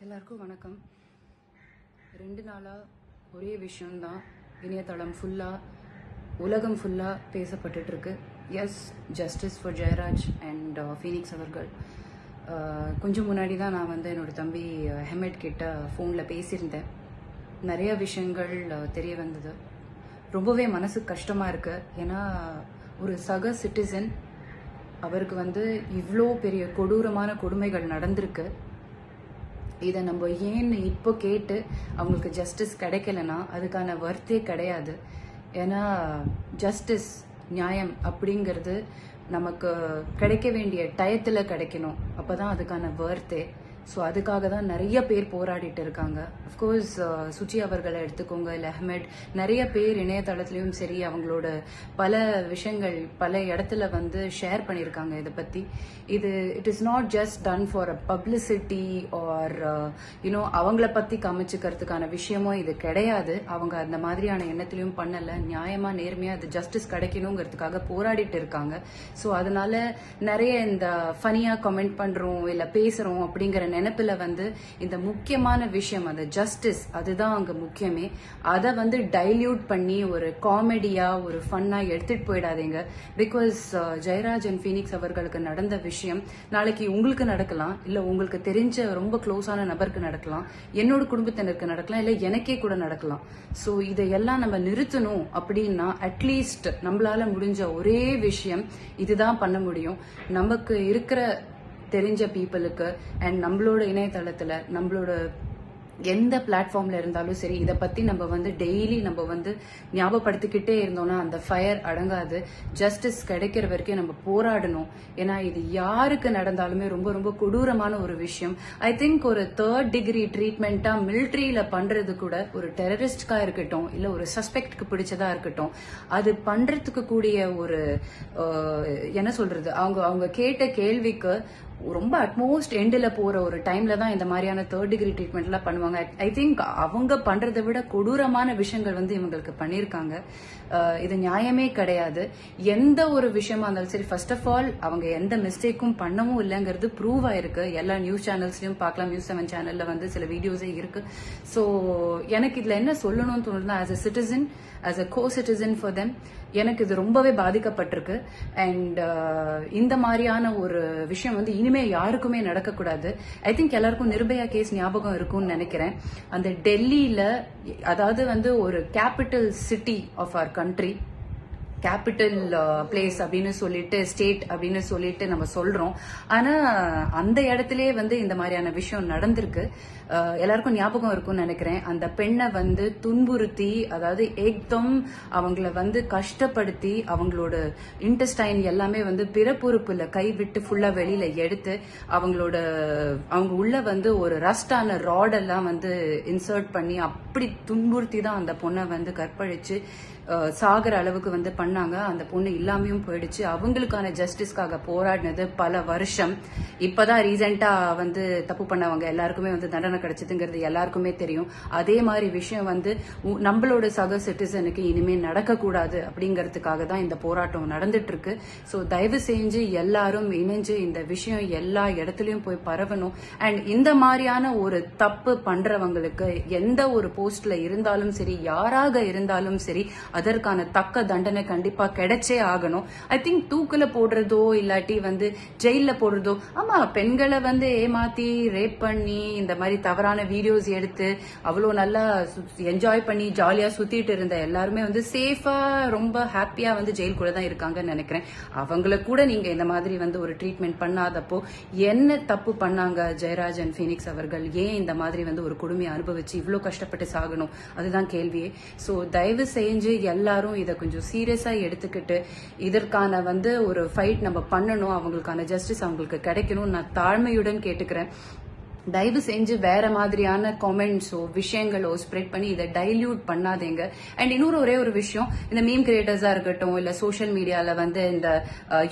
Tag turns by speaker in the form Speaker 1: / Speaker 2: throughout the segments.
Speaker 1: எல்லாருக்கும் வணக்கம். 2 நாளா ஒரே விஷயம்தான் இணையதளம் ஃபுல்லா உலகம் ஃபுல்லா பேசப்பட்டுட்டு இருக்கு. Yes, justice for Jayaraj and Phoenix அவர்கள். கொஞ்சம் முன்னாடி தான் நான் என்னோட தம்பி ஹெமெட் கிட்ட ஃபோனில் பேசியிருந்தேன். நிறைய விஷயங்கள் தெரிய வந்தது. ரொம்பவே மனசுக்கு கஷ்டமா இருக்கு. ஏன்னா ஒரு சக சிட்டிசன் அவருக்கு இவ்வளோ பெரிய கொடூரமான கொடுமைகள் நடந்திருக்கு. இதை நம்ம ஏன்னு இப்போ கேட்டு அவங்களுக்கு ஜஸ்டிஸ் கிடைக்கலன்னா அதுக்கான வர்த்தே கிடையாது. ஏன்னா ஜஸ்டிஸ், நியாயம் அப்படிங்கிறது நமக்கு கிடைக்க வேண்டிய டயத்தில் கிடைக்கணும். அப்போதான் அதுக்கான வர்த்தே. ஸோ அதுக்காக தான் நிறைய பேர் போராடிட்டு இருக்காங்க. அஃப்கோர்ஸ் சுச்சி அவர்களை எடுத்துக்கோங்க, இல்லை அஹ்மெட், நிறைய பேர் இணையதளத்துலையும் சரி அவங்களோட பல விஷயங்கள் பல இடத்துல ஷேர் பண்ணியிருக்காங்க இதை பற்றி. It is not just done for a publicity or அவங்கள பற்றி காமிச்சுக்கிறதுக்கான விஷயமும் இது கிடையாது. அவங்க அந்த மாதிரியான எண்ணத்திலையும் பண்ணலை. நியாயமாக நேர்மையாக அது ஜஸ்டிஸ் கிடைக்கணுங்கிறதுக்காக போராடிட்டு இருக்காங்க. ஸோ அதனால நிறைய இந்த ஃபனியாக கமெண்ட் பண்ணுறோம் இல்லை பேசுகிறோம் அப்படிங்கிற நினைப்புல இந்த முக்கியமான விஷயம் அந்த ஜஸ்டிஸ், அதுதான் அங்க முக்கியமே. அதை டைல்யூட் பண்ணி ஒரு காமெடியா ஒரு ஃபன்னா எடுத்துட்டு போயிடாதீங்க. பிகாஸ் ஜெயராஜ் அண்ட் ஃபீனிக்ஸ் அவர்களுக்கு நடந்த விஷயம் நாளைக்கு உங்களுக்கு நடக்கலாம், இல்ல உங்களுக்கு தெரிஞ்ச ரொம்ப க்ளோஸான நபருக்கு நடக்கலாம், என்னோட குடும்பத்தினருக்கு நடக்கலாம், இல்ல எனக்கே கூட நடக்கலாம். ஸோ இதையெல்லாம் நம்ம நிறுத்தணும் அப்படின்னா அட்லீஸ்ட் நம்மளால முடிஞ்ச ஒரே விஷயம் இதுதான் பண்ண முடியும். நமக்கு இருக்கிற தெரிஞ்ச பீப்புளுக்கு அண்ட் நம்மளோட இணையதளத்துல நம்மளோட எந்த பிளாட்ஃபார்ம்ல இருந்தாலும் சரி இதை பத்தி நம்ம டெய்லி நம்ம ஞாபகப்படுத்திக்கிட்டே இருந்தோம்னா அந்த ஃபயர் அடங்காது. ஜஸ்டிஸ் கிடைக்கிற வரைக்கும் நம்ம போராடணும். ஏன்னா இது யாருக்கு நடந்தாலுமே ரொம்ப ரொம்ப கொடூரமான ஒரு விஷயம். ஐ திங்க் ஒரு 3rd டிகிரி ட்ரீட்மெண்டா மிலிட்ரியில பண்றது கூட ஒரு டெரரிஸ்ட்கா இருக்கட்டும், இல்ல ஒரு சஸ்பெக்ட்க்கு பிடிச்சதா இருக்கட்டும், அது பண்றதுக்கு கூடிய ஒரு என்ன சொல்றது, அவங்க கேட்ட கேள்விக்கு ரொம்ப அட்மோஸ்ட் எண்டில் போற ஒரு டைம்ல தான் இந்த மாதிரியான 3rd டிகிரி ட்ரீட்மெண்ட் எல்லாம் பண்ணுவாங்க. ஐ திங்க் அவங்க பண்றதை விட கொடூரமான விஷயங்கள் இவங்களுக்கு பண்ணிருக்காங்க. இது நியாயமே கிடையாது. எந்த ஒரு விஷயமா இருந்தாலும் சரி, ஃபர்ஸ்ட் ஆஃப் ஆல் அவங்க எந்த மிஸ்டேக்கும் பண்ணவும் இல்லைங்கிறது ப்ரூவ் ஆயிருக்கு. எல்லா நியூஸ் சேனல்ஸ்லயும் பார்க்கலாம். நியூஸ் 7 சேனல்ல சில வீடியோஸே இருக்கு. ஸோ எனக்கு இதுல என்ன சொல்லணும்னு தோணுதுன்னா, as a citizen, as a co citizen for them, எனக்கு இது ரொம்பவே பாதிக்கப்பட்டிருக்கு. அண்ட் இந்த மாதிரியான ஒரு விஷயம் இனிமே யாருக்குமே நடக்கக்கூடாது. ஐ திங்க் எல்லாருக்கும் நிர்பயா கேஸ் ஞாபகம் இருக்கும்னு நினைக்கிறேன். அந்த டெல்லியில, அதாவது ஒரு capital city of our country, capital place அப்படின்னு சொல்லிட்டு, ஸ்டேட் அப்படின்னு சொல்லிட்டு நம்ம சொல்றோம். ஆனா அந்த இடத்திலே இந்த மாதிரியான விஷயம் நடந்திருக்கு. எல்லாருக்கும் ஞாபகம் இருக்கும்னு நினைக்கிறேன். அந்த பெண்ணை துன்புறுத்தி, அதாவது ஏக்தம் அவங்கள கஷ்டப்படுத்தி, அவங்களோட இன்டெஸ்டைன் எல்லாமே பிறப்புறுப்புல கை விட்டு ஃபுல்லா வெளியில எடுத்து அவங்க உள்ள ஒரு ரஸ்டான ராடெல்லாம் இன்சர்ட் பண்ணி அப்படி துன்புறுத்தி தான் அந்த பொண்ணை கற்பழிச்சு சாகர அளவுக்கு பண்ணாங்க. அந்த பொண்ணு இல்லாமையும் போயிடுச்சு. அவங்களுக்கான ஜஸ்டிஸ்க்காக போராடினது பல வருஷம். இப்பதான் ரீசெண்டா தப்பு பண்ணவங்க எல்லாருக்குமே தண்டனை கிடைச்சதுங்கிறது எல்லாருக்குமே தெரியும். அதே மாதிரி விஷயம் நம்மளோட சக சிட்டிசனுக்கு இனிமே நடக்கக்கூடாது அப்படிங்கறதுக்காக தான் இந்த போராட்டம் நடந்துட்டு இருக்கு. ஸோ தயவு செஞ்சு எல்லாரும் இணைஞ்சு இந்த விஷயம் எல்லா இடத்துலயும் போய் பரவணும். அண்ட் இந்த மாதிரியான ஒரு தப்பு பண்றவங்களுக்கு எந்த ஒரு போஸ்ட்ல இருந்தாலும் சரி, யாராக இருந்தாலும் சரி, அதற்கான தக்க தண்டனை கண்டிப்பா கிடைச்சே ஆகணும். ஐ திங்க் தூக்குல போடுறதோ இல்லாட்டி ஜெயில போடுறதோ, ஆமா, பெண்களை ஏமாத்தி ரேப் பண்ணி இந்த மாதிரி தவறான வீடியோஸ் எடுத்து அவ்வளோ நல்லா என்ஜாய் பண்ணி ஜாலியா சுத்திட்டு இருந்த எல்லாருமே சேஃபா ரொம்ப ஹாப்பியா ஜெயிலுக்குள்ள தான் இருக்காங்கன்னு நினைக்கிறேன். அவங்கள கூட நீங்க இந்த மாதிரி ஒரு ட்ரீட்மெண்ட் பண்ணாதப்போ என்ன தப்பு பண்ணாங்க ஜெயராஜ் அண்ட் ஃபீனிக்ஸ் அவர்கள்? ஏன் இந்த மாதிரி ஒரு கொடுமையை அனுபவிச்சு இவ்வளோ கஷ்டப்பட்டு சாகணும்? அதுதான் கேள்வியே. ஸோ தயவு செஞ்சு எல்லாரும் இதை கொஞ்சம் சீரியஸா எடுத்துக்கிட்டு இதற்கான ஒரு ஃபைட் நம்ம பண்ணணும். அவங்களுக்கான ஜஸ்டிஸ் அவங்களுக்கு கிடைக்கணும். நான் தாழ்மையுடன் கேட்டுக்கிறேன். தயவு செஞ்சு வேற மாதிரியான காமெண்ட்ஸோ விஷயங்களோ ஸ்ப்ரெட் பண்ணி இதை டைல்யூட் பண்ணாதீங்க. அண்ட் இன்னொரு ஒரே ஒரு விஷயம், இந்த மீம் கிரியேட்டர்ஸா இருக்கட்டும், இல்ல சோஷியல் மீடியால இந்த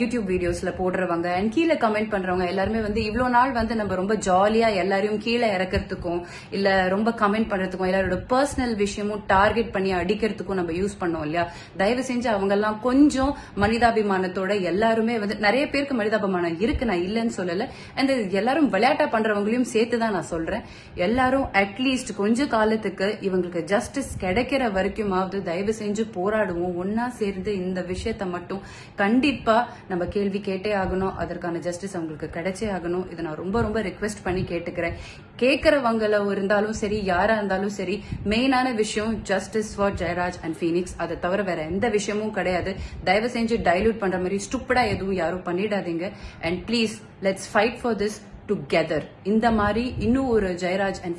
Speaker 1: யூடியூப் வீடியோஸ்ல போடுறவங்க அண்ட் கீழே கமெண்ட் பண்றவங்க எல்லாருமே இவ்வளவு நாள் நம்ம ரொம்ப ஜாலியா எல்லாரையும் கீழே இறக்கிறதுக்கும் இல்ல ரொம்ப கமெண்ட் பண்றதுக்கும் எல்லாரோட பர்சனல் விஷயமும் டார்கெட் பண்ணி அடிக்கிறதுக்கும் நம்ம யூஸ் பண்ணோம் இல்லையா? தயவு செஞ்சு அவங்க எல்லாம் கொஞ்சம் மனிதாபிமானத்தோட, எல்லாருமே நிறைய பேருக்கு மனிதாபிமானம் இருக்கு, நான் இல்லைன்னு சொல்லல. அண்ட் எல்லாரும் விளையாட்டா பண்றவங்களையும் சேர்த்து தான் நான் சொல்றேன். எல்லாரும் அட்லீஸ்ட் கொஞ்ச காலத்துக்கு இவங்களுக்கு ஜஸ்டிஸ் கிடைக்கிற வரைக்குமாவது தயவு செஞ்சு போராடுவோம். ஒன்னா சேர்ந்து இந்த விஷயத்த மட்டும் கண்டிப்பா நம்ம கேள்வி கேட்டே ஆகணும். அதற்கான ஜஸ்டிஸ் அவங்களுக்கு கிடைச்சே ஆகணும். இதை நான் ரொம்ப ரொம்ப ரிக்வெஸ்ட் பண்ணி கேட்டுக்கிறேன். கேட்கறவங்கள இருந்தாலும் சரி, யாரா இருந்தாலும் சரி, மெயினான விஷயம் justice for Jayaraj and Phoenix. அதை தவிர வேற எந்த விஷயமும் கிடையாது. தயவு செஞ்சு டைலூட் பண்ற மாதிரி ஸ்டூப்பிடா எதுவும் யாரும் பண்ணிடாதீங்க. And please let's fight for this together. இந்த மாதிரி இன்னும் ஒரு ஜெயராஜ் அண்ட்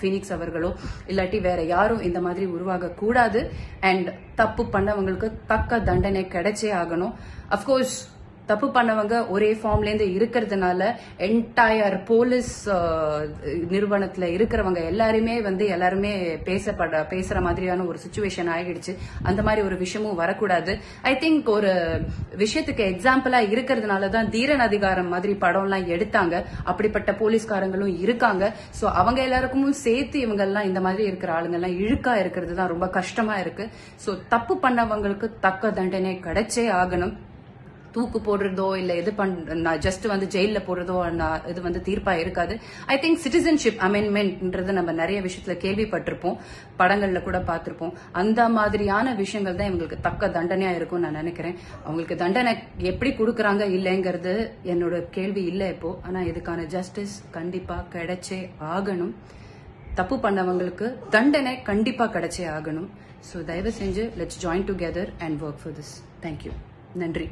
Speaker 1: ஃபீனிக்ஸ் அவர்களோ இல்லாட்டி வேற யாரும் இந்த மாதிரி உருவாக கூடாது. அண்ட் தப்பு பண்ணவங்களுக்கு தக்க தண்டனை கிடைச்சே ஆகணும். அப்கோர்ஸ் தப்பு பண்ணவங்க ஒரே ஃபார்ம்ல இருந்து இருக்கிறதுனால என்டையர் போலீஸ் நிறுவனத்துல இருக்கிறவங்க எல்லாருமே பேசுற மாதிரியான ஒரு சிச்சுவேஷன் ஆகிடுச்சு. அந்த மாதிரி ஒரு விஷயமும் வரக்கூடாது. ஐ திங்க் ஒரு விஷயத்துக்கு எக்ஸாம்பிளா இருக்கிறதுனாலதான் தீரன் அதிகாரம் மாதிரி படம் எல்லாம் எடுத்தாங்க. அப்படிப்பட்ட போலீஸ்காரங்களும் இருக்காங்க. சோ அவங்க எல்லாருக்கும் சேர்த்து இவங்க எல்லாம் இந்த மாதிரி இருக்கிற ஆளுங்க எல்லாம் இழுக்கா இருக்கிறது தான் ரொம்ப கஷ்டமா இருக்கு. சோ தப்பு பண்ணவங்களுக்கு தக்க தண்டனை கிடைச்சே ஆகணும். தூக்கு போடுறதோ இல்ல இது ஜஸ்ட் ஜெயில போடுறதோ இது தீர்ப்பா இருக்காது. ஐ திங்க் சிட்டிசன்ஷிப் அமெண்ட்மெண்ட்ன்றது நம்ம நிறைய விஷயத்துல கேள்விப்பட்டிருப்போம், படங்கள்ல கூட பார்த்திருப்போம். அந்த மாதிரியான விஷயங்கள் தான் இவங்களுக்கு தக்க தண்டனையா இருக்கும் நான் நினைக்கிறேன். அவங்களுக்கு தண்டனை எப்படி கொடுக்கறாங்க இல்லைங்கிறது என்னோட கேள்வி இல்லை இப்போ. ஆனா இதுக்கான ஜஸ்டிஸ் கண்டிப்பா கிடைச்சே ஆகணும். தப்பு பண்ணவங்களுக்கு தண்டனை கண்டிப்பா கிடைச்சே ஆகணும். ஸோ தயவு செஞ்சு let's join together and work for this. Thank you. நன்றி.